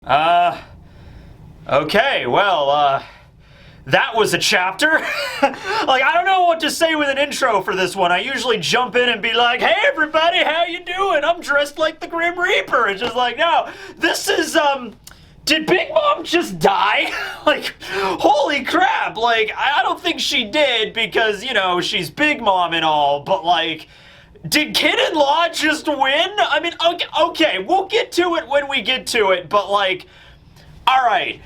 Okay, well, that was a chapter. Like, I don't know what to say with an intro for this one. I usually jump in and be like, hey everybody, how you doing? I'm dressed like the Grim Reaper. It's just like, no, this is, did Big Mom just die? Like, holy crap, like, I don't think she did because, you know, she's Big Mom and all, but like, did Kid-in-Law just win? I mean, okay, we'll get to it when we get to it, but like, alright,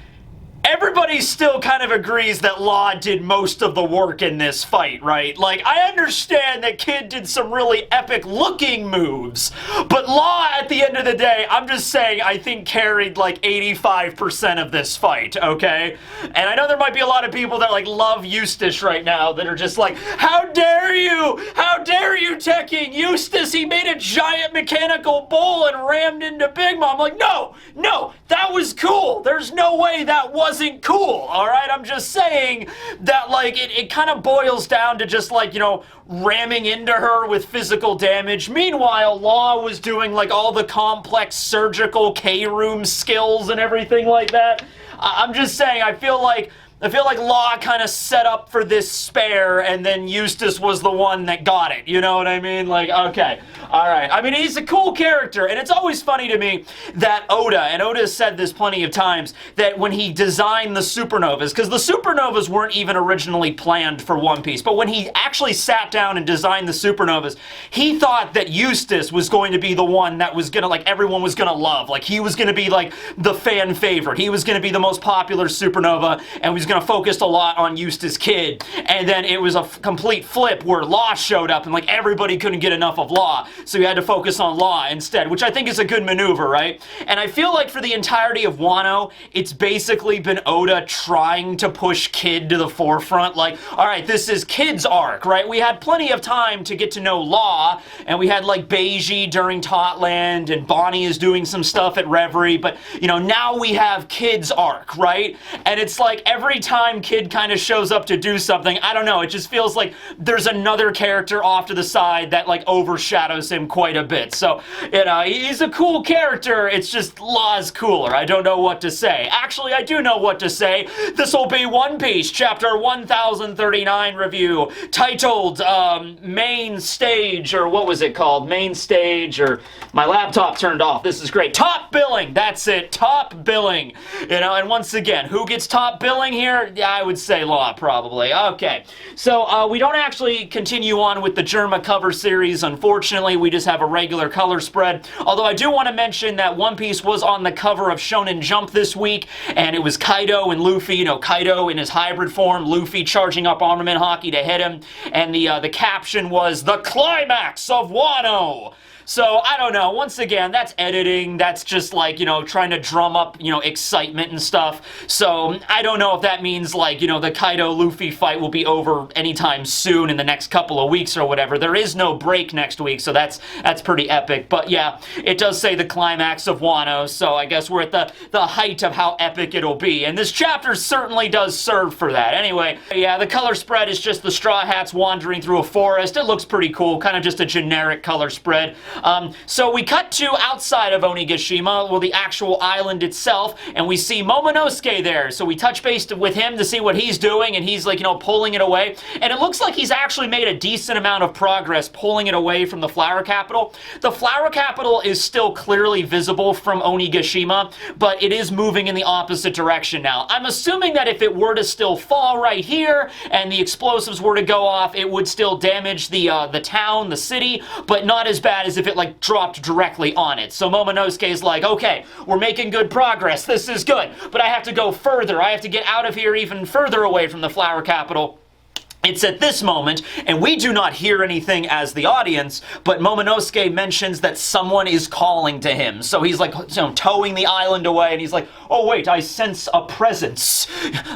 everybody still kind of agrees that Law did most of the work in this fight, right? Like, I understand that Kid did some really epic-looking moves, but Law, at the end of the day, I'm just saying, I think carried, like, 85% of this fight, okay? And I know there might be a lot of people that, like, love Eustace right now that are just like, how dare you? How dare you, Tekking? Eustace, he made a giant mechanical bull and rammed into Big Mom. Like, no, that was cool. There's no way that wasn't cool, alright? I'm just saying that, like, it kind of boils down to just, like, you know, ramming into her with physical damage. Meanwhile, Law was doing, like, all the complex surgical K-room skills and everything like that. I'm just saying, I feel like Law kind of set up for this spare, and then Eustace was the one that got it, you know what I mean? Like, okay, alright. I mean, he's a cool character, and it's always funny to me that Oda, and Oda has said this plenty of times, that when he designed the supernovas, because the supernovas weren't even originally planned for One Piece, but when he actually sat down and designed the supernovas, he thought that Eustace was going to be the one that was gonna, like, everyone was gonna love. Like, he was gonna be, like, the fan favorite. He was gonna be the most popular supernova, and he was gonna focus a lot on Eustace Kid, and then it was a complete flip where Law showed up and like everybody couldn't get enough of Law, so you had to focus on Law instead, which I think is a good maneuver, right? And I feel like for the entirety of Wano, it's basically been Oda trying to push Kid to the forefront. Like, alright, this is Kid's arc, right? We had plenty of time to get to know Law, and we had like Beiji during Totland, and Bonnie is doing some stuff at Reverie, but you know, now we have Kid's arc, right? And it's like every time Kid kind of shows up to do something, I don't know, it just feels like there's another character off to the side that like overshadows him quite a bit. So, you know, he's a cool character, it's just Law's cooler. I don't know what to say. Actually, I do know what to say. This'll be One Piece, chapter 1039 review, titled, Main Stage, or what was it called? Main Stage, or my laptop turned off. This is great. Top billing! That's it. Top billing. You know, and once again, who gets top billing here? Yeah, I would say Law, probably. Okay, so we don't actually continue on with the Germa cover series, unfortunately. We just have a regular color spread. Although I do want to mention that One Piece was on the cover of Shonen Jump this week, and it was Kaido and Luffy, you know, Kaido in his hybrid form, Luffy charging up Armament Hockey to hit him, and the caption was, "The Climax of Wano!" So, I don't know, once again, that's editing, that's just like, you know, trying to drum up, you know, excitement and stuff. So, I don't know if that means, like, you know, the Kaido-Luffy fight will be over anytime soon in the next couple of weeks or whatever. There is no break next week, so that's pretty epic. But yeah, it does say the climax of Wano, so I guess we're at the height of how epic it'll be. And this chapter certainly does serve for that. Anyway, yeah, the color spread is just the Straw Hats wandering through a forest. It looks pretty cool, kind of just a generic color spread. So we cut to outside of Onigashima, well, the actual island itself, and we see Momonosuke there. So we touch base with him to see what he's doing, and he's like, you know, pulling it away. And it looks like he's actually made a decent amount of progress pulling it away from the Flower Capital. The Flower Capital is still clearly visible from Onigashima, but it is moving in the opposite direction now. I'm assuming that if it were to still fall right here, and the explosives were to go off, it would still damage the town, the city, but not as bad as if it like dropped directly on it. So Momonosuke's like, okay, we're making good progress, this is good, but I have to go further, I have to get out of here even further away from the Flower Capital. It's at this moment, and we do not hear anything as the audience, but Momonosuke mentions that someone is calling to him. So he's like, you know, towing the island away, and he's like, oh wait, I sense a presence.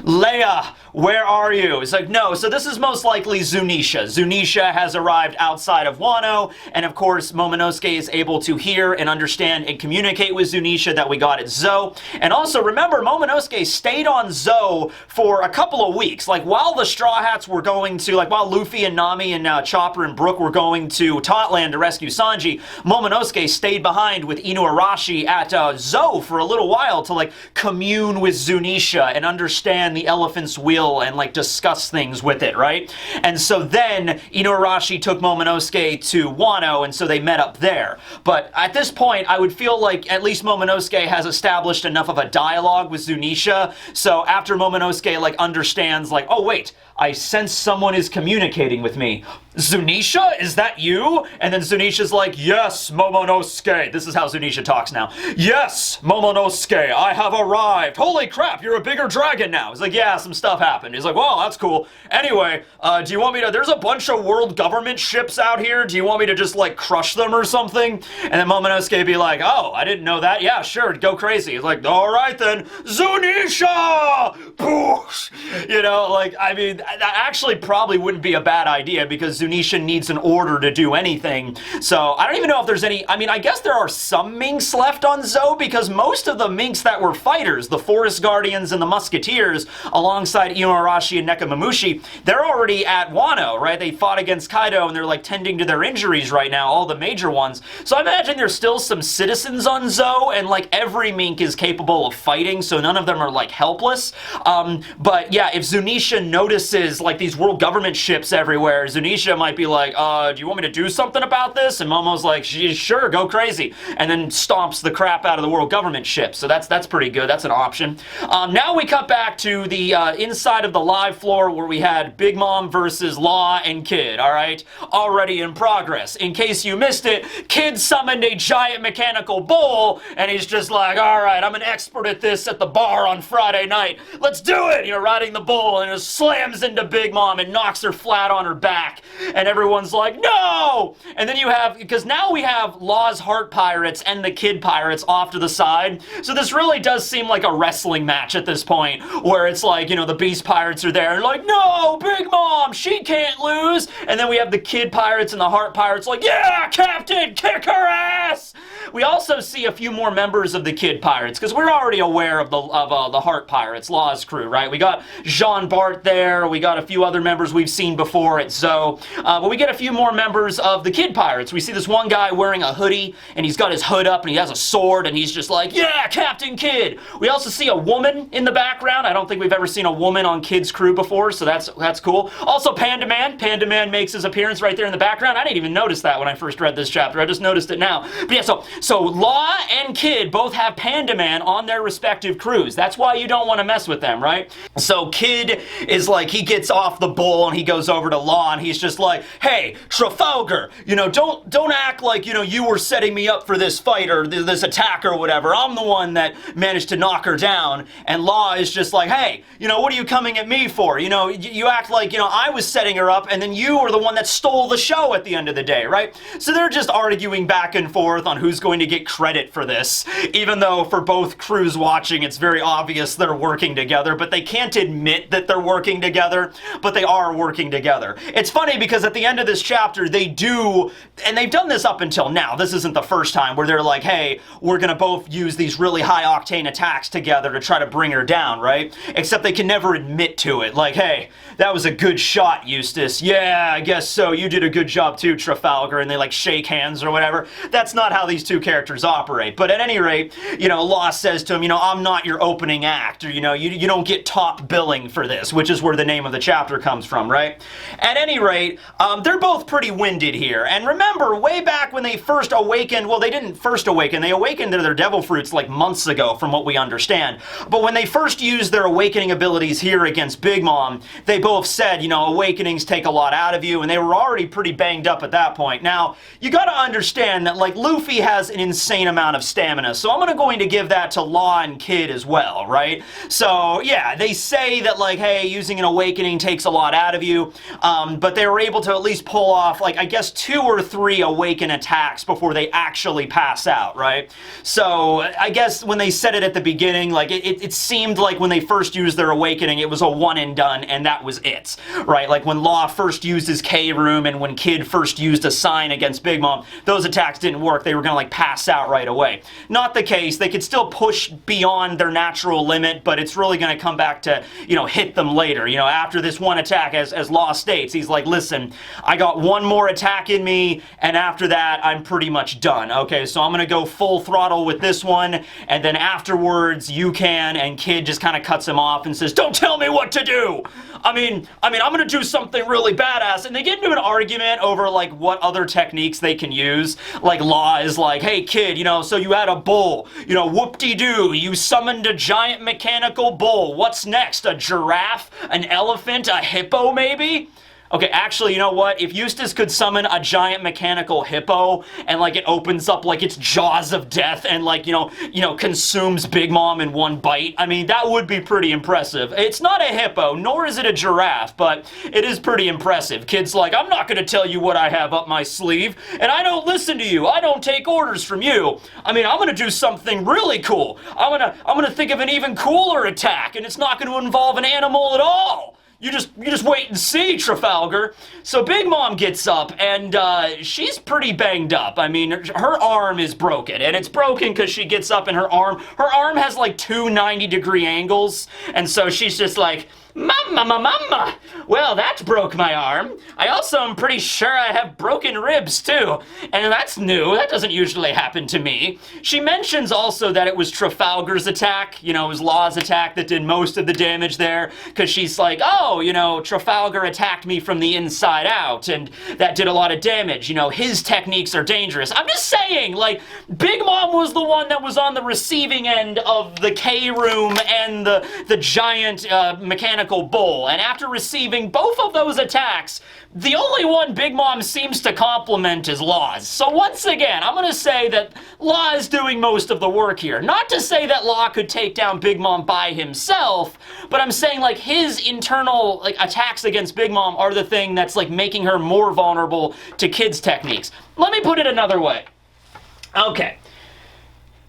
Leia, where are you? It's like, no, so this is most likely Zunisha. Zunisha has arrived outside of Wano, and of course, Momonosuke is able to hear and understand and communicate with Zunisha that we got at Zou. And also, remember, Momonosuke stayed on Zou for a couple of weeks. Like, while the Straw Hats were going going to, like, while Luffy and Nami and Chopper and Brook were going to Totland to rescue Sanji, Momonosuke stayed behind with Inuarashi at Zou for a little while to, like, commune with Zunisha and understand the elephant's will and, like, discuss things with it, right? And so then Inuarashi took Momonosuke to Wano, and so they met up there. But at this point, I would feel like at least Momonosuke has established enough of a dialogue with Zunisha, so after Momonosuke, like, understands, like, oh wait, I sense someone is communicating with me. Zunisha, is that you? And then Zunisha's like, yes, Momonosuke. This is how Zunisha talks now. Yes, Momonosuke, I have arrived. Holy crap, you're a bigger dragon now. He's like, yeah, some stuff happened. He's like, well, that's cool. Anyway, do you want me to, there's a bunch of world government ships out here. Do you want me to just, like, crush them or something? And then Momonosuke be like, oh, I didn't know that. Yeah, sure, go crazy. He's like, all right then, Zunisha! Poosh! You know, like, I mean, that actually probably wouldn't be a bad idea because Zunisha needs an order to do anything. So I don't even know if there's any, I mean, I guess there are some minks left on Zou because most of the minks that were fighters, the Forest Guardians and the Musketeers, alongside Inuarashi and Nekomamushi, they're already at Wano, right? They fought against Kaido and they're, like, tending to their injuries right now, all the major ones. So I imagine there's still some citizens on Zou, and, like, every mink is capable of fighting, so none of them are, like, helpless. But yeah, if Zunisha notices, like, these world government ships everywhere, Zunisha might be like, do you want me to do something about this? And Momo's like, sure, go crazy. And then stomps the crap out of the world government ships. So that's pretty good. That's an option. Now we cut back to the inside of the live floor where we had Big Mom versus Law and Kid, all right? Already in progress. In case you missed it, Kid summoned a giant mechanical bull, and he's just like, all right, I'm an expert at this at the bar on Friday night. Let's do it! You know, riding the bull, and it slams into Big Mom and knocks her flat on her back. And everyone's like, no! And then you have, because now we have Law's Heart Pirates and the Kid Pirates off to the side. So this really does seem like a wrestling match at this point, where it's like, you know, the Beast Pirates are there and like, no, Big Mom, she can't lose. And then we have the Kid Pirates and the Heart Pirates like, yeah, Captain, kick her ass! We also see a few more members of the Kid Pirates, because we're already aware of the Heart Pirates, Law's crew, right? We got Jean Bart there, we got a few other members we've seen before at Zou, but we get a few more members of the Kid Pirates. We see this one guy wearing a hoodie, and he's got his hood up, and he has a sword, and he's just like, yeah, Captain Kidd! We also see a woman in the background. I don't think we've ever seen a woman on Kid's crew before, so that's cool. Also, Panda Man. Panda Man makes his appearance right there in the background. I didn't even notice that when I first read this chapter. I just noticed it now. But yeah, so Law and Kid both have Panda Man on their respective crews. That's why you don't want to mess with them, right? So Kid is like, he gets off the bull and he goes over to Law and he's just like, hey, Trafalgar, you know, don't act like, you know, you were setting me up for this fight or this attack or whatever. I'm the one that managed to knock her down. And Law is just like, hey, you know, what are you coming at me for? You know, you act like, you know, I was setting her up and then you were the one that stole the show at the end of the day, right? So they're just arguing back and forth on who's going to get credit for this, even though for both crews watching, it's very obvious they're working together, but they can't admit that they're working together, but they are working together. It's funny because at the end of this chapter, they do, and they've done this up until now, this isn't the first time, where they're like, hey, we're gonna both use these really high-octane attacks together to try to bring her down, right? Except they can never admit to it, like, hey, that was a good shot, Eustace. Yeah, I guess so, you did a good job too, Trafalgar, and they like shake hands or whatever. That's not how these two characters operate, but at any rate, you know, Law says to him, you know, I'm not your opening act, or, you know, you don't get top billing for this, which is where the name of the chapter comes from, right? At any rate, they're both pretty winded here, and remember, way back when they first awakened, well, they didn't first awaken, they awakened to their devil fruits like months ago, from what we understand, but when they first used their awakening abilities here against Big Mom, they both said, you know, awakenings take a lot out of you, and they were already pretty banged up at that point. Now, you gotta understand that, like, Luffy has an insane amount of stamina, so I'm going to give that to Law and Kid as well, right? So, yeah, they say that, like, hey, using an awakening takes a lot out of you, but they were able to at least pull off, like, I guess 2 or 3 awaken attacks before they actually pass out, right? So, I guess when they said it at the beginning, like, it seemed like when they first used their awakening, it was a one and done, and that was it, right? Like, when Law first used his K-Room and when Kid first used a sign against Big Mom, those attacks didn't work. They were gonna, like, pass out right away. Not the case. They could still push beyond their natural limit, but it's really gonna come back to, you know, hit them later. You know, after this one attack, as Law states. He's like, listen, I got one more attack in me, and after that, I'm pretty much done. Okay, so I'm gonna go full throttle with this one, and then afterwards, you can, and Kid just kind of cuts him off and says, don't tell me what to do! I mean, I'm gonna do something really badass, and they get into an argument over, like, what other techniques they can use. Like, Law is like, hey, Kid, you know, so you had a bull, you know, whoop-de-doo, you summoned a giant mechanical bull. What's next? A giraffe? An elephant? A hippo, maybe? Okay, actually, you know what? If Eustace could summon a giant mechanical hippo and, like, it opens up, like, its jaws of death and, like, you know, consumes Big Mom in one bite, I mean, that would be pretty impressive. It's not a hippo, nor is it a giraffe, but it is pretty impressive. Kid's like, I'm not gonna tell you what I have up my sleeve, and I don't listen to you. I don't take orders from you. I mean, I'm gonna do something really cool. I'm gonna think of an even cooler attack, and it's not gonna involve an animal at all. You just wait and see, Trafalgar. So Big Mom gets up, and she's pretty banged up. I mean, her arm is broken, and it's broken because she gets up and her arm has like two 90-degree angles, and so she's just like, Mama, well, that broke my arm. I also am pretty sure I have broken ribs, too. And that's new. That doesn't usually happen to me. She mentions also that it was Trafalgar's attack, you know, it was Law's attack that did most of the damage there, because she's like, oh, you know, Trafalgar attacked me from the inside out, and that did a lot of damage. You know, his techniques are dangerous. I'm just saying, like, Big Mom was the one that was on the receiving end of the K-room and the giant mechanical bull, and after receiving both of those attacks, the only one Big Mom seems to compliment is Law's. So once again, I'm gonna say that Law is doing most of the work here. Not to say that Law could take down Big Mom by himself, but I'm saying, like, his internal, like, attacks against Big Mom are the thing that's, like, making her more vulnerable to Kid's techniques. Let me put it another way. Okay.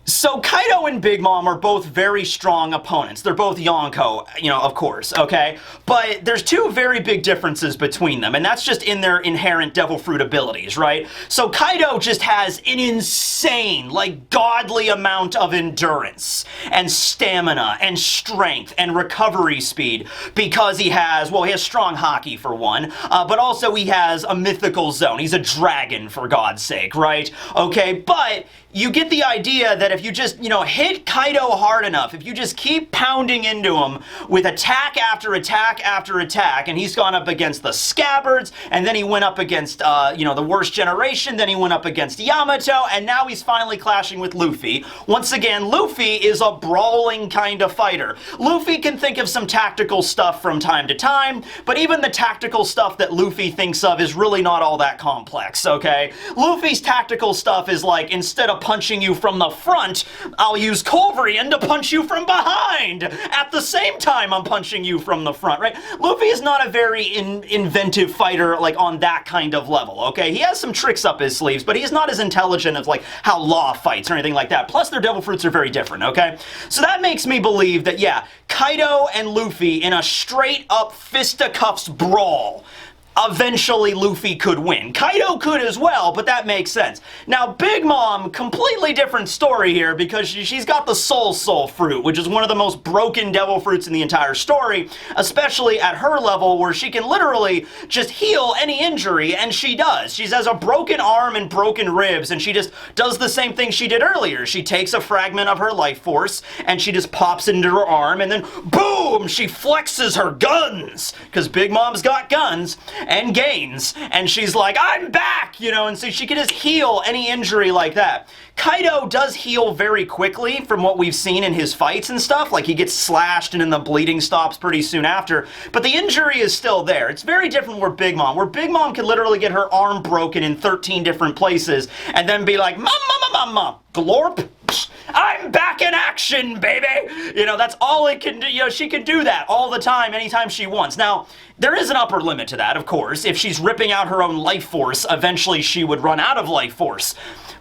So Kaido and Big Mom are both very strong opponents. They're both Yonko, you know, of course, okay? But there's two very big differences between them, and that's just in their inherent devil fruit abilities, right? So Kaido just has an insane, like, godly amount of endurance and stamina and strength and recovery speed because he has strong hockey for one, but also he has a mythical zone. He's a dragon, for God's sake, right? Okay, but you get the idea that if you just, you know, hit Kaido hard enough, if you just keep pounding into him with attack after attack after attack, and he's gone up against the Scabbards, and then he went up against, you know, the Worst Generation, then he went up against Yamato, and now he's finally clashing with Luffy. Once again, Luffy is a brawling kind of fighter. Luffy can think of some tactical stuff from time to time, but even the tactical stuff that Luffy thinks of is really not all that complex, okay? Luffy's tactical stuff is like, instead of punching you from the front, I'll use Culverin to punch you from behind. At the same time, I'm punching you from the front, right? Luffy is not a very inventive fighter, like, on that kind of level, okay? He has some tricks up his sleeves, but he's not as intelligent as, like, how Law fights or anything like that. Plus, their devil fruits are very different, okay? So that makes me believe that, yeah, Kaido and Luffy in a straight-up fisticuffs brawl, eventually Luffy could win. Kaido could as well, but that makes sense. Now, Big Mom, completely different story here because she's got the Soul Fruit, which is one of the most broken devil fruits in the entire story, especially at her level where she can literally just heal any injury, and she does. She has a broken arm and broken ribs, and she just does the same thing she did earlier. She takes a fragment of her life force, and she just pops it into her arm, and then boom, she flexes her guns, because Big Mom's got guns, and gains, and she's like, I'm back, you know, and so she can just heal any injury like that. Kaido does heal very quickly from what we've seen in his fights and stuff, like he gets slashed and then the bleeding stops pretty soon after, but the injury is still there. It's very different where Big Mom can literally get her arm broken in 13 different places and then be like, Mama, glorp, I'm back in action, baby! You know, that's all it can do. You know, she can do that all the time, anytime she wants. Now, there is an upper limit to that, of course. If she's ripping out her own life force, eventually she would run out of life force.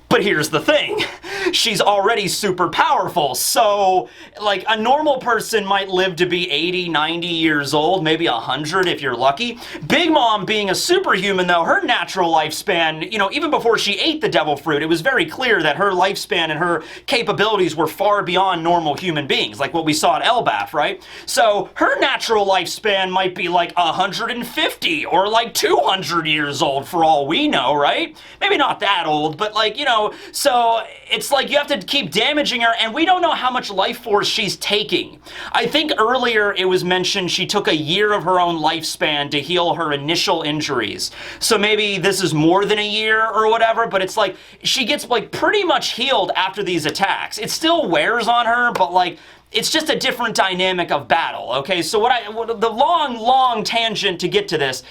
But here's the thing, she's already super powerful, so, like, a normal person might live to be 80, 90 years old, maybe 100 if you're lucky. Big Mom, being a superhuman, though, her natural lifespan, you know, even before she ate the devil fruit, it was very clear that her lifespan and her capabilities were far beyond normal human beings, like what we saw at Elbaf, right? So, her natural lifespan might be, like, 150 or, like, 200 years old, for all we know, right? Maybe not that old, but, like, you know, so it's like you have to keep damaging her, and we don't know how much life force she's taking. I think earlier it was mentioned she took a year of her own lifespan to heal her initial injuries. So maybe this is more than a year or whatever, but it's like she gets like pretty much healed after these attacks. It still wears on her, but like it's just a different dynamic of battle, okay? So the long tangent to get to this,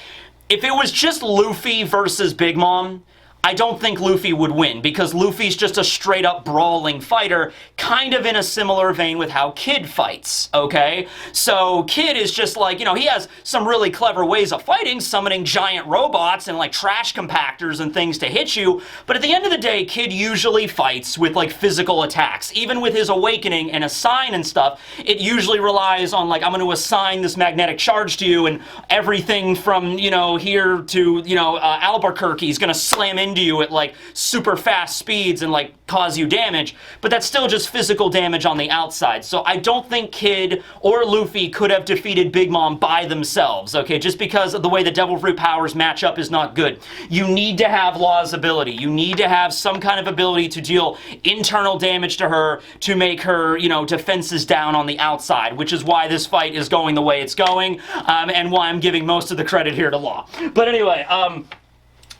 if it was just Luffy versus Big Mom, I don't think Luffy would win, because Luffy's just a straight-up brawling fighter, kind of in a similar vein with how Kid fights, okay? So Kid is just like, you know, he has some really clever ways of fighting, summoning giant robots and like trash compactors and things to hit you, but at the end of the day, Kid usually fights with like physical attacks. Even with his awakening and assign and stuff, it usually relies on like, I'm going to assign this magnetic charge to you, and everything from, you know, here to, you know, Albuquerque is going to slam into you at like super fast speeds and like cause you damage, but that's still just physical damage on the outside. So I don't think Kid or Luffy could have defeated Big Mom by themselves, okay? Just because of the way the Devil Fruit powers match up is not good. You need to have Law's ability. You need to have some kind of ability to deal internal damage to her to make her, you know, defenses down on the outside, which is why this fight is going the way it's going, and why I'm giving most of the credit here to Law. But anyway,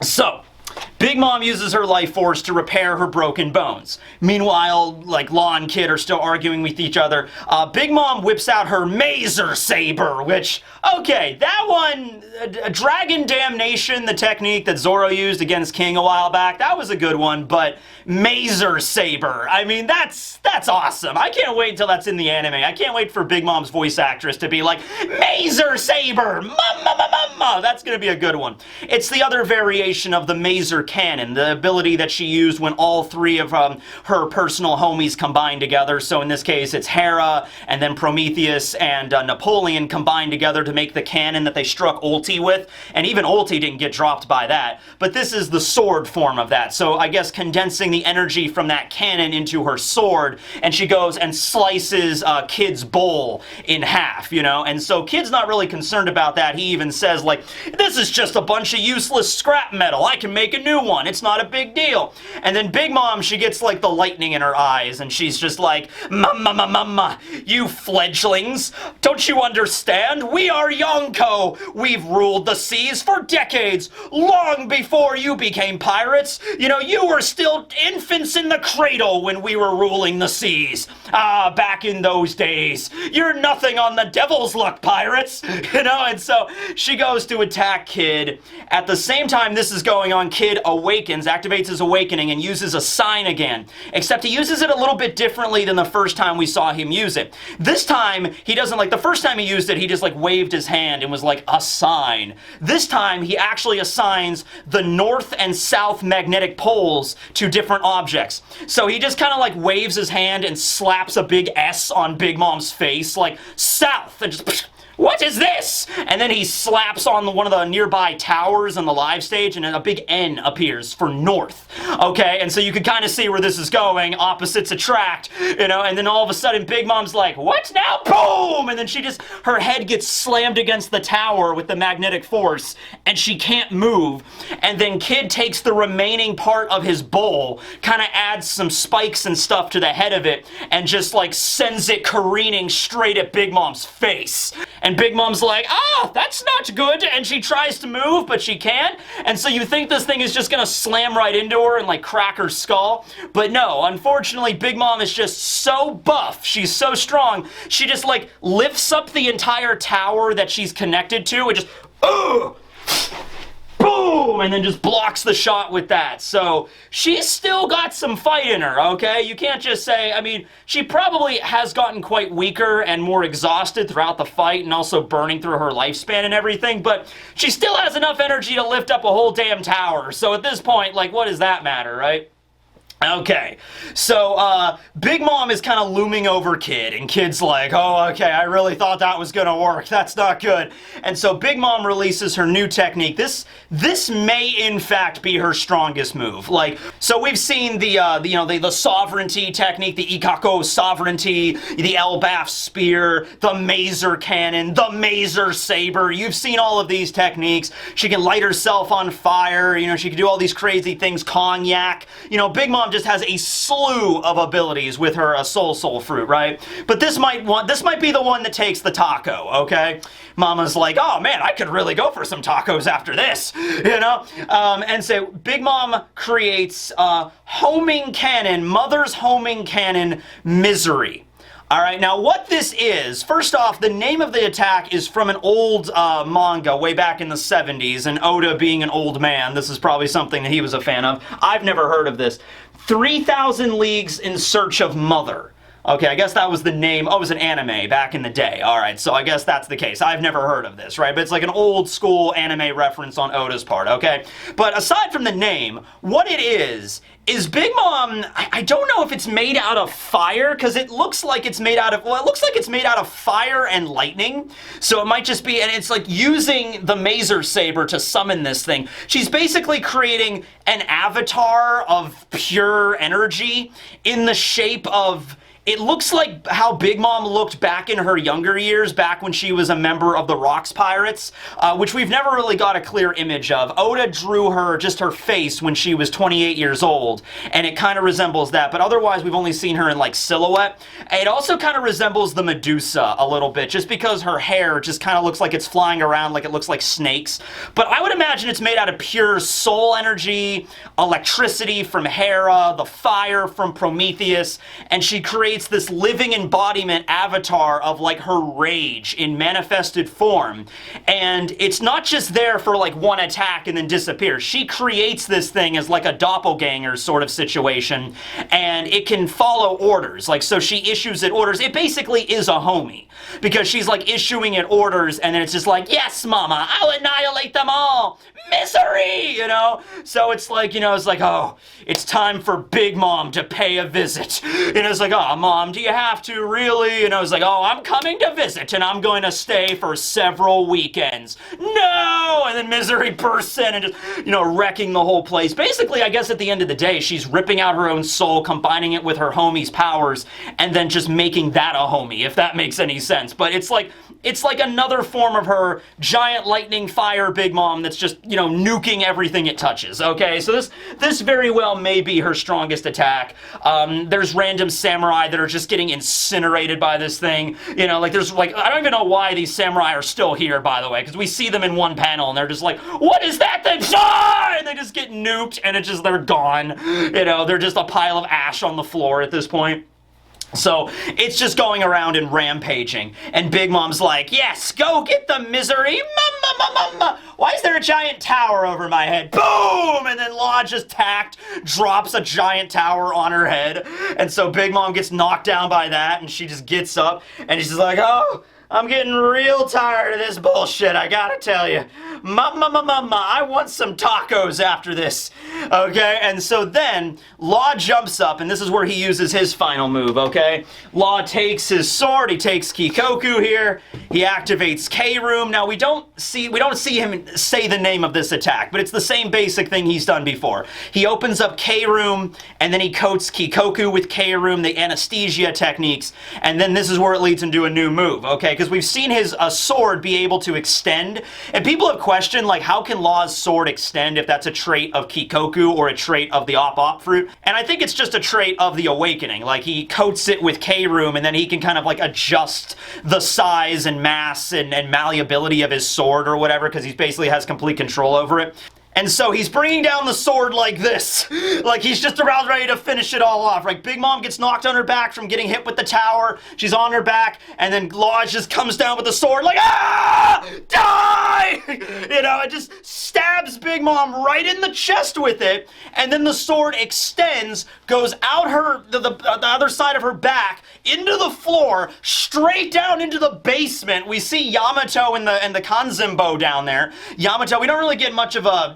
so Big Mom uses her life force to repair her broken bones. Meanwhile, like, Law and Kid are still arguing with each other. Big Mom whips out her Mazur Saber, which, okay, that one, Dragon Damnation, the technique that Zoro used against King a while back, that was a good one, but Mazur Saber, I mean, that's awesome. I can't wait until that's in the anime. I can't wait for Big Mom's voice actress to be like, Mazur Saber, mama, that's gonna be a good one. It's the other variation of the Mazur Cannon, the ability that she used when all three of her personal homies combined together. So in this case, it's Hera, and then Prometheus and Napoleon combined together to make the cannon that they struck Ulti with. And even Ulti didn't get dropped by that. But this is the sword form of that. So I guess condensing the energy from that cannon into her sword, and she goes and slices Kid's bowl in half, you know? And so Kid's not really concerned about that. He even says, like, this is just a bunch of useless scrap metal. I can make a new one. It's not a big deal. And then Big Mom, she gets like the lightning in her eyes, and she's just like, Mama, you fledglings, don't you understand? We are Yonko. We've ruled the seas for decades, long before you became pirates. You know, you were still infants in the cradle when we were ruling the seas. Ah, back in those days. You're nothing on the devil's luck, pirates. You know, and so she goes to attack Kid. At the same time this is going on, Kid awakens, activates his awakening, and uses a sign again. Except he uses it a little bit differently than the first time we saw him use it. This time, he doesn't, like, the first time he used it, he just, like, waved his hand and was like, a sign. This time, he actually assigns the north and south magnetic poles to different objects. So he just kind of, like, waves his hand and slaps a big S on Big Mom's face, like, south, and just... What is this? And then he slaps on one of the nearby towers on the live stage, and a big N appears for north. Okay, and so you can kind of see where this is going. Opposites attract, you know, and then all of a sudden Big Mom's like, what now? Boom! And then her head gets slammed against the tower with the magnetic force, and she can't move. And then Kid takes the remaining part of his bowl, kind of adds some spikes and stuff to the head of it, and just like sends it careening straight at Big Mom's face. And Big Mom's like, that's not good, and she tries to move, but she can't, and so you think this thing is just gonna slam right into her and, like, crack her skull, but no, unfortunately, Big Mom is just so buff, she's so strong, she just, like, lifts up the entire tower that she's connected to, and just, boom, and then just blocks the shot with that. So she's still got some fight in her, okay? You can't just say, I mean, she probably has gotten quite weaker and more exhausted throughout the fight and also burning through her lifespan and everything, but she still has enough energy to lift up a whole damn tower. So at this point, like, what does that matter, right? Okay, so Big Mom is kind of looming over Kid, and Kid's like, oh, okay, I really thought that was gonna work. That's not good. And so Big Mom releases her new technique. This may in fact be her strongest move. Like, so we've seen the sovereignty technique, the Ikako sovereignty, the Elbaf spear, the Mazur cannon, the Mazur saber. You've seen all of these techniques. She can light herself on fire. You know, she can do all these crazy things. Cognac. You know, Big Mom just has a slew of abilities with her soul fruit, right? But this might be the one that takes the taco, okay? Mama's like, oh man, I could really go for some tacos after this, you know? And so Big Mom creates homing cannon, Mother's homing cannon Misery. All right, now what this is, first off, the name of the attack is from an old manga way back in the 70s, and Oda being an old man, this is probably something that he was a fan of. I've never heard of this. 3,000 Leagues in Search of Mother. Okay, I guess that was the name. Oh, it was an anime back in the day. All right, so I guess that's the case. I've never heard of this, right? But it's like an old school anime reference on Oda's part, okay? But aside from the name, what it is Big Mom, I don't know if it's made out of fire, because it looks like it's made out of, well, it looks like it's made out of fire and lightning. So it might just be, and it's like using the Mazur saber to summon this thing. She's basically creating an avatar of pure energy in the shape of, it looks like how Big Mom looked back in her younger years, back when she was a member of the Rocks Pirates, which we've never really got a clear image of. Oda drew her, just her face, when she was 28 years old, and it kind of resembles that, but otherwise we've only seen her in, like, silhouette. It also kind of resembles the Medusa a little bit, just because her hair just kind of looks like it's flying around, like it looks like snakes. But I would imagine it's made out of pure soul energy, electricity from Hera, the fire from Prometheus, and she creates this living embodiment avatar of like her rage in manifested form. And it's not just there for like one attack and then disappears. She creates this thing as like a doppelganger sort of situation, and it can follow orders. Like, so she issues it orders. It basically is a homie, because she's like issuing it orders, and then it's just like, yes, mama, I'll annihilate them all. Misery, you know? So it's like, you know, it's like, oh, it's time for Big Mom to pay a visit. And it's like, oh, Mom, do you have to really? And I was like, oh, I'm coming to visit, and I'm going to stay for several weekends. No! And then Misery bursts in and just, you know, wrecking the whole place. Basically, I guess at the end of the day, she's ripping out her own soul, combining it with her homie's powers, and then just making that a homie, if that makes any sense. But it's like another form of her giant lightning fire Big Mom that's just, you know, nuking everything it touches, okay? So this very well may be her strongest attack. There's random samurai that are just getting incinerated by this thing. You know, like there's like, I don't even know why these samurai are still here, by the way, because we see them in one panel and they're just like, what is that thing? Die! And they just get nuked and it's just, they're gone. You know, they're just a pile of ash on the floor at this point. So it's just going around and rampaging, and Big Mom's like, yes, go get the Misery, mama. Why is there a giant tower over my head? Boom! And then Law just drops a giant tower on her head, and so Big Mom gets knocked down by that, and she just gets up, and she's like, oh, I'm getting real tired of this bullshit, I gotta tell you. Mama, I want some tacos after this. Okay, and so then Law jumps up, and this is where he uses his final move, okay? Law takes his sword, he takes Kikoku here, he activates K-Room. Now we don't see him say the name of this attack, but it's the same basic thing he's done before. He opens up K-Room, and then he coats Kikoku with K-Room, the anesthesia techniques, and then this is where it leads into a new move, okay? Because we've seen his sword be able to extend, and people have questioned, like, how can Law's sword extend if that's a trait of Kikoku or a trait of the Op fruit? And I think it's just a trait of the Awakening. Like, he coats it with K-Room, and then he can kind of, like, adjust the size and mass and malleability of his sword or whatever, because he basically has complete control over it. And so he's bringing down the sword like this. Like he's just about ready to finish it all off. Like Big Mom gets knocked on her back from getting hit with the tower. She's on her back, and then Law just comes down with the sword like, ah! Die! You know, it just stabs Big Mom right in the chest with it, and then the sword extends, goes out the other side of her back, into the floor, straight down into the basement. We see Yamato and the Kanzenbo down there. Yamato, we don't really get much of a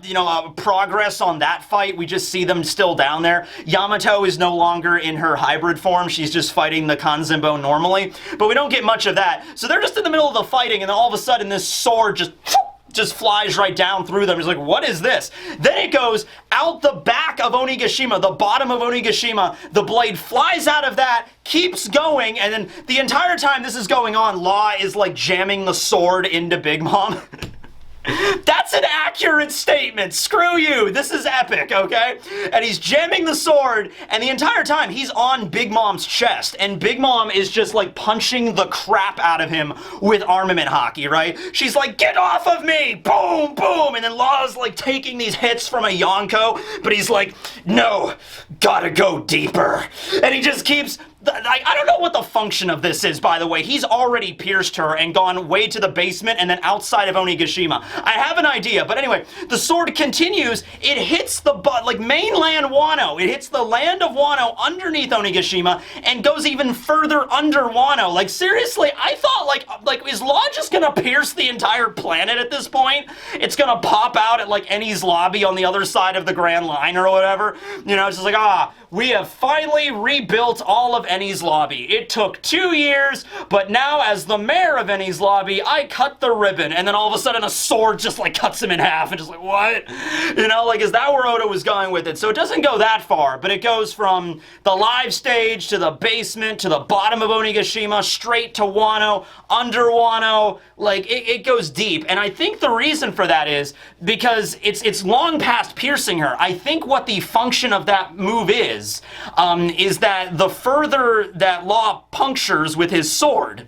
progress on that fight. We just see them still down there. Yamato is no longer in her hybrid form. She's just fighting the Kanzenbo normally. But we don't get much of that. So they're just in the middle of the fighting, and then all of a sudden this sword just flies right down through them. He's like, what is this? Then it goes out the back of Onigashima, the bottom of Onigashima. The blade flies out of that, keeps going, and then the entire time this is going on, Law is like jamming the sword into Big Mom. That's an accurate statement. Screw you. This is epic, okay? And he's jamming the sword, and the entire time he's on Big Mom's chest, and Big Mom is just like punching the crap out of him with armament hockey, right? She's like, get off of me! Boom, boom! And then Law's like taking these hits from a Yonko, but he's like, no, gotta go deeper. And he just keeps... I don't know what the function of this is, by the way. He's already pierced her and gone way to the basement and then outside of Onigashima. I have an idea, but anyway, the sword continues. It hits the mainland Wano. It hits the land of Wano underneath Onigashima and goes even further under Wano. Like, seriously, I thought, like is Law just gonna pierce the entire planet at this point? It's gonna pop out at, like, Eni's lobby on the other side of the Grand Line or whatever. You know, it's just like, we have finally rebuilt all of Eni's lobby. It took 2 years, but now as the mayor of Eni's lobby, I cut the ribbon, and then all of a sudden a sword just like cuts him in half, and just like, what? You know, like, is that where Oda was going with it? So it doesn't go that far, but it goes from the live stage to the basement to the bottom of Onigashima, straight to Wano, under Wano, like, it goes deep. And I think the reason for that is because it's long past piercing her. I think what the function of that move is that the further that Law punctures with his sword,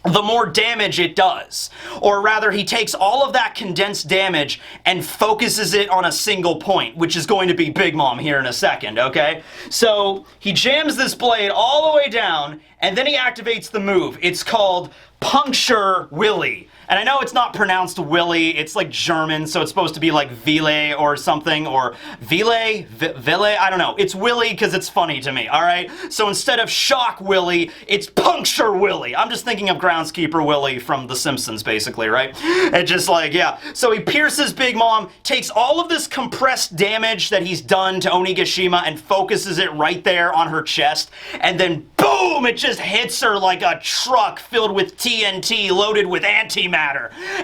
the more damage it does. Or rather, he takes all of that condensed damage and focuses it on a single point, which is going to be Big Mom here in a second, okay? So he jams this blade all the way down, and then he activates the move. It's called Puncture Willie. And I know it's not pronounced Willie, it's like German, so it's supposed to be like Ville or something, or Ville, I don't know. It's Willie because it's funny to me, alright? So instead of Shock Willie, it's Puncture Willie. I'm just thinking of Groundskeeper Willie from The Simpsons, basically, right? And just like, yeah. So he pierces Big Mom, takes all of this compressed damage that he's done to Onigashima and focuses it right there on her chest, and then boom! It just hits her like a truck filled with TNT loaded with antimatter.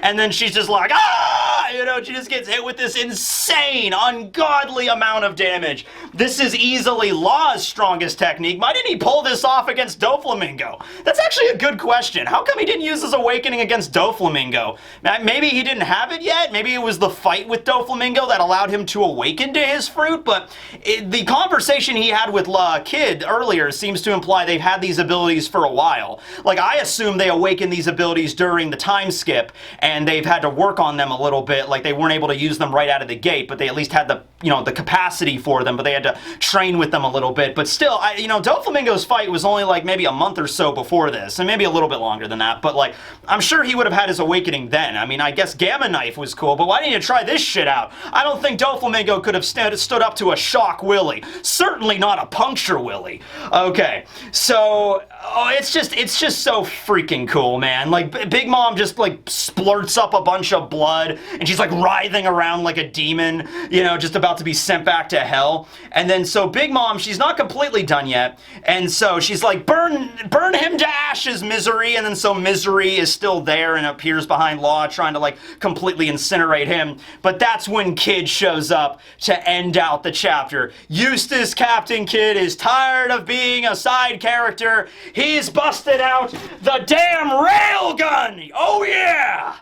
And then she's just like, ah! You know, she just gets hit with this insane, ungodly amount of damage. This is easily Law's strongest technique. Why didn't he pull this off against Doflamingo? That's actually a good question. How come he didn't use his awakening against Doflamingo? Maybe he didn't have it yet? Maybe it was the fight with Doflamingo that allowed him to awaken to his fruit? But the conversation he had with Kid earlier seems to imply they've had these abilities for a while. Like, I assume they awakened these abilities during the time skip, and they've had to work on them a little bit. Like, they weren't able to use them right out of the gate, but they at least had the, you know, the capacity for them, but they had to train with them a little bit. But still, Doflamingo's fight was only like maybe a month or so before this, and maybe a little bit longer than that, but like, I'm sure he would have had his awakening then. I mean, I guess Gamma Knife was cool, but why didn't you try this shit out? I don't think Doflamingo could have stood up to a Shock Willie. Certainly not a Puncture Willie. Okay, so, it's just so freaking cool, man. Like, Big Mom just like splurts up a bunch of blood, and she's like writhing around like a demon, you know, just about to be sent back to hell. And then so Big Mom, she's not completely done yet, and so she's like, burn him to ashes, Misery. And then so Misery is still there and appears behind Law, trying to like completely incinerate him. But that's when Kid shows up to end out the chapter. Eustace Captain Kidd is tired of being a side character. He's busted out the damn railgun. Oh yeah!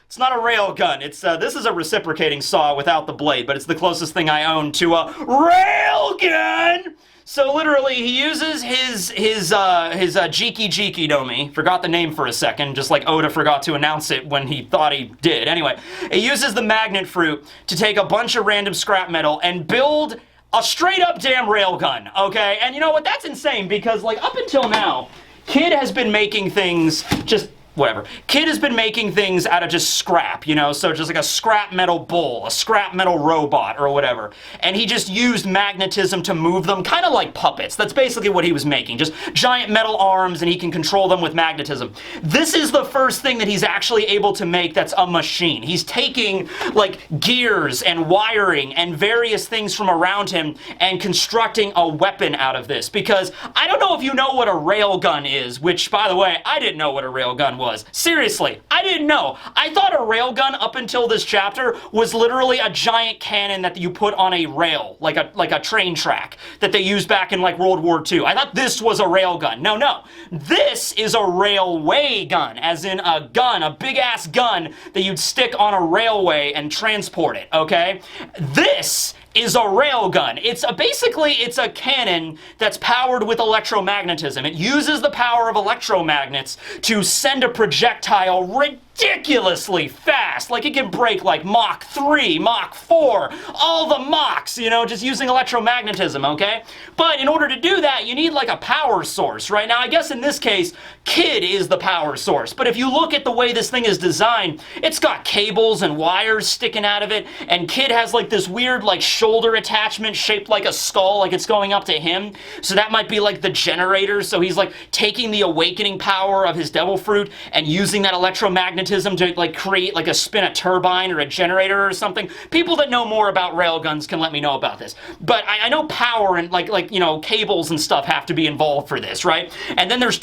It's not a railgun. It's this is a reciprocating saw without the blade, but it's the closest thing I own to a railgun. So literally, he uses his Jiki Jiki Domi. Forgot the name for a second, just like Oda forgot to announce it when he thought he did. Anyway, he uses the magnet fruit to take a bunch of random scrap metal and build a straight up damn railgun, okay? And you know what? That's insane because, like, up until now, Kid has been making things just whatever. Kid has been making things out of just scrap, you know, so just like a scrap metal bull, a scrap metal robot, or whatever. And he just used magnetism to move them, kind of like puppets. That's basically what he was making, just giant metal arms, and he can control them with magnetism. This is the first thing that he's actually able to make that's a machine. He's taking, like, gears and wiring and various things from around him and constructing a weapon out of this. Because I don't know if you know what a railgun is, which, by the way, I didn't know what a railgun was. Seriously, I didn't know. I thought a railgun up until this chapter was literally a giant cannon that you put on a rail, like a train track that they used back in like World War II. I thought this was a railgun. No. This is a railway gun, as in a gun, a big ass gun that you'd stick on a railway and transport it, okay? This is a railgun. Basically a cannon that's powered with electromagnetism. It uses the power of electromagnets to send a projectile ridiculously fast. Like, it can break like Mach 3, Mach 4, all the Machs, you know, just using electromagnetism, okay? But in order to do that, you need like a power source, right? Now, I guess in this case, Kid is the power source. But if you look at the way this thing is designed, it's got cables and wires sticking out of it, and Kid has like this weird like shoulder attachment shaped like a skull, like it's going up to him. So that might be like the generator. So he's like taking the awakening power of his devil fruit and using that electromagnetism to like create like spin a turbine or a generator or something. People that know more about railguns can let me know about this. But I know power and like you know, cables and stuff have to be involved for this, right? And then there's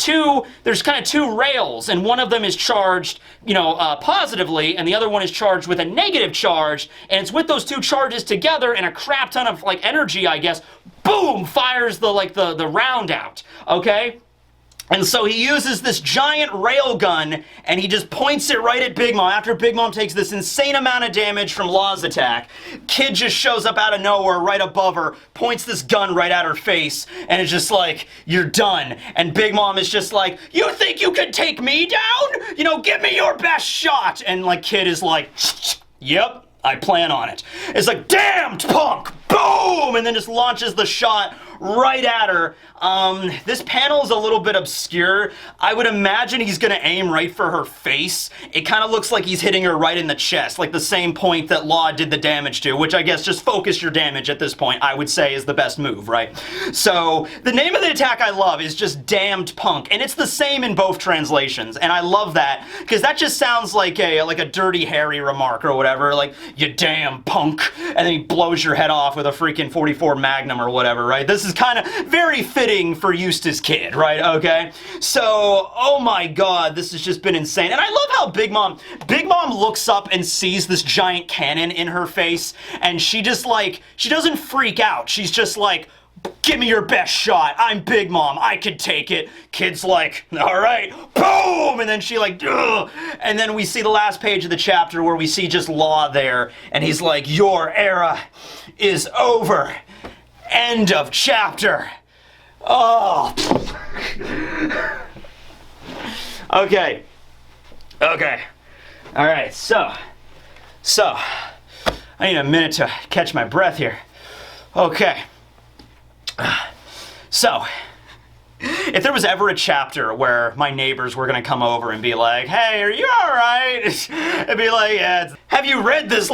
kind of two rails, and one of them is charged, you know, positively, and the other one is charged with a negative charge, and it's with those two charges together and a crap ton of like energy, I guess, boom, fires the round out, okay? And so he uses this giant railgun, and he just points it right at Big Mom. After Big Mom takes this insane amount of damage from Law's attack, Kid just shows up out of nowhere right above her, points this gun right at her face, and it's just like, you're done. And Big Mom is just like, you think you can take me down? You know, give me your best shot. And like, Kid is like, yep, I plan on it. It's like, damned punk, boom, and then just launches the shot right at her. This panel is a little bit obscure. I would imagine he's gonna aim right for her face. It kind of looks like he's hitting her right in the chest, like the same point that Law did the damage to, which I guess just focus your damage at this point, I would say is the best move, right? So, the name of the attack I love is just Damned Punk, and it's the same in both translations, and I love that, because that just sounds like a Dirty Harry remark or whatever, like, you damn punk, and then he blows your head off with a freaking 44 Magnum or whatever, right? This is kind of very fitting for Eustace Kid, right? Okay? So, oh my god, this has just been insane. And I love how Big Mom looks up and sees this giant cannon in her face, and she just like, she doesn't freak out. She's just like, give me your best shot. I'm Big Mom. I can take it. Kid's like, all right, boom! And then she like, ugh! And then we see the last page of the chapter where we see just Law there, and he's like, your era is over. End of chapter. Oh. Okay. All right, so, I need a minute to catch my breath here. Okay. So, if there was ever a chapter where my neighbors were gonna come over and be like, hey, are you alright? I'd be like, yeah. Have you read this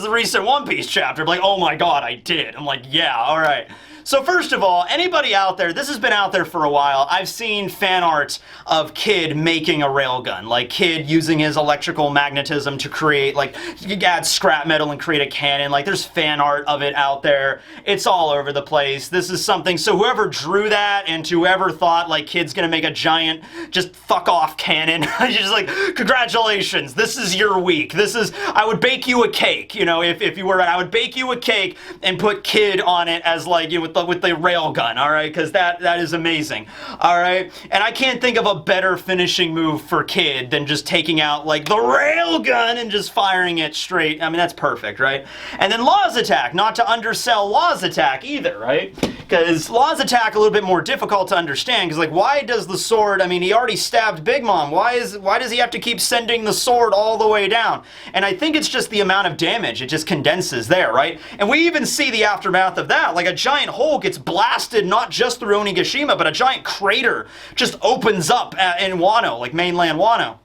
recent One Piece chapter? I'm like, oh my god, I did. I'm like, yeah, alright. So first of all, anybody out there, this has been out there for a while, I've seen fan art of Kid making a railgun. Like Kid using his electrical magnetism to create, like, you add scrap metal and create a cannon. Like, there's fan art of it out there. It's all over the place. This is something, so whoever drew that and whoever thought, like, Kid's gonna make a giant, just fuck off cannon, you're just like, congratulations, this is your week. This is, I would bake you a cake, you know, if you were, I would bake you a cake and put Kid on it as, like, you know, with the railgun, all right? Because that is amazing, all right? And I can't think of a better finishing move for Kid than just taking out, like, the railgun and just firing it straight. I mean, that's perfect, right? And then Law's attack, not to undersell Law's attack either, right? Because Law's attack a little bit more difficult to understand, because, like, why does the sword, I mean, he already stabbed Big Mom. Why does he have to keep sending the sword all the way down? And I think it's just the amount of damage. It just condenses there, right? And we even see the aftermath of that, like a giant hole gets blasted not just through Onigashima, but a giant crater just opens up in Wano, like mainland Wano.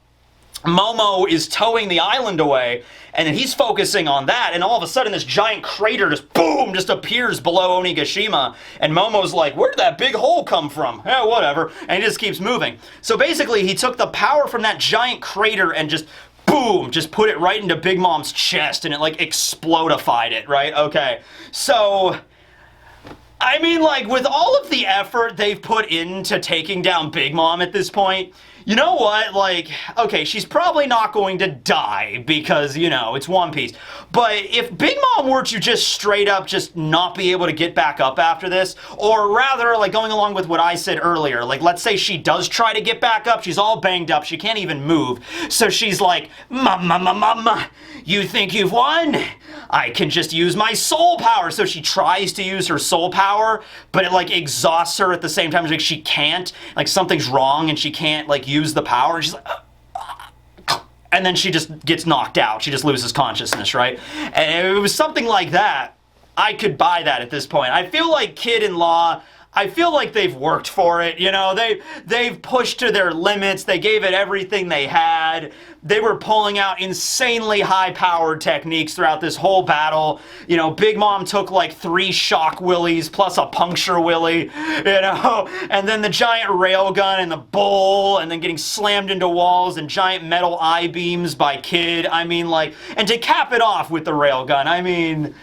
Momo is towing the island away, and then he's focusing on that, and all of a sudden this giant crater just, boom, just appears below Onigashima, and Momo's like, where did that big hole come from? Eh, whatever, and he just keeps moving. So basically, he took the power from that giant crater and just, boom, just put it right into Big Mom's chest, and it, like, explodified it, right? Okay, so... I mean, like, with all of the effort they've put into taking down Big Mom at this point, you know what? Like, okay, she's probably not going to die because, you know, it's One Piece. But if Big Mom were to just straight up just not be able to get back up after this, or rather, like, going along with what I said earlier, like, let's say she does try to get back up, she's all banged up, she can't even move, so she's like, Mama, you think you've won? I can just use my soul power. So she tries to use her soul power, but it, like, exhausts her at the same time. Like, she can't, like, something's wrong and she can't, like, use the power, and she's like, and then she just gets knocked out. She just loses consciousness, right? And if it was something like that, I could buy that at this point. I feel like Kid and Law, I feel like they've worked for it, you know, they've pushed to their limits, they gave it everything they had, they were pulling out insanely high-powered techniques throughout this whole battle, you know, Big Mom took like 3 shock willies plus a puncture willie, you know, and then the giant railgun and the bull, and then getting slammed into walls and giant metal I-beams by Kid, I mean, like, and to cap it off with the railgun, I mean...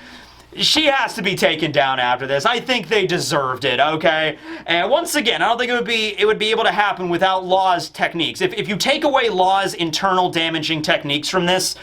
She has to be taken down after this. I think they deserved it, okay? And once again, I don't think it would be able to happen without Law's techniques. If you take away Law's internal damaging techniques from this,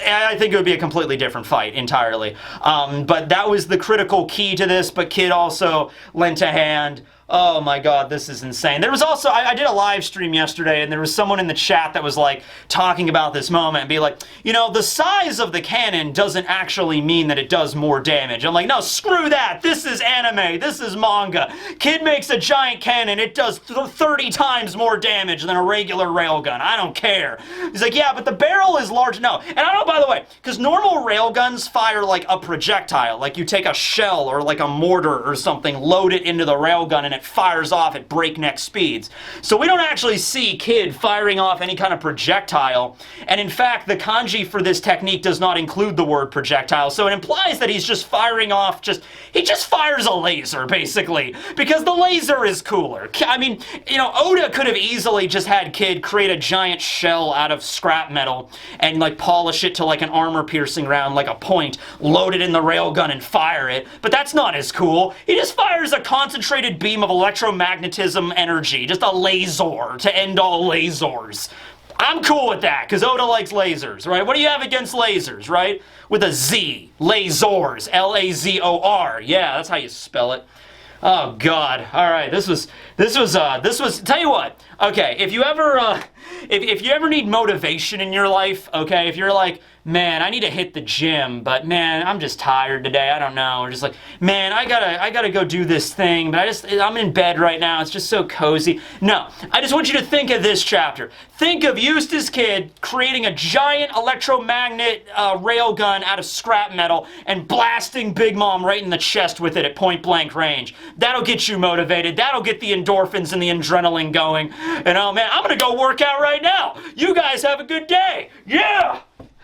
I think it would be a completely different fight entirely. But that was the critical key to this, but Kid also lent a hand. Oh my god, this is insane. There was also, I did a live stream yesterday, and there was someone in the chat that was like talking about this moment and be like, you know, the size of the cannon doesn't actually mean that it does more damage. I'm like, no, screw that. This is anime. This is manga. Kid makes a giant cannon. It does 30 times more damage than a regular railgun. I don't care. He's like, yeah, but the barrel is large. No. And I don't know, by the way, because normal railguns fire like a projectile. Like you take a shell or like a mortar or something, load it into the railgun, and it fires off at breakneck speeds. So we don't actually see Kid firing off any kind of projectile, and in fact the kanji for this technique does not include the word projectile, so it implies that he's just firing off, he just fires a laser, basically, because the laser is cooler. I mean, you know, Oda could have easily just had Kid create a giant shell out of scrap metal and like polish it to like an armor-piercing round, like a point, load it in the railgun and fire it, but that's not as cool. He just fires a concentrated beam of electromagnetism energy, just a laser to end all lasers. I'm cool with that, because Oda likes lasers, right? What do you have against lasers, right? With a Z. Lasers. L-A-Z-O-R. Yeah, that's how you spell it. Oh, God. All right, this was, tell you what, okay, if you ever need motivation in your life, okay, if you're like, man, I need to hit the gym, but man, I'm just tired today, I don't know, or just like, man, I gotta go do this thing, but I'm in bed right now, it's just so cozy. No, I just want you to think of this chapter. Think of Eustace Kid creating a giant electromagnet railgun out of scrap metal and blasting Big Mom right in the chest with it at point blank range. That'll get you motivated, that'll get the endorphins and the adrenaline going, and oh man, I'm gonna go work out right now. You guys have a good day. Yeah!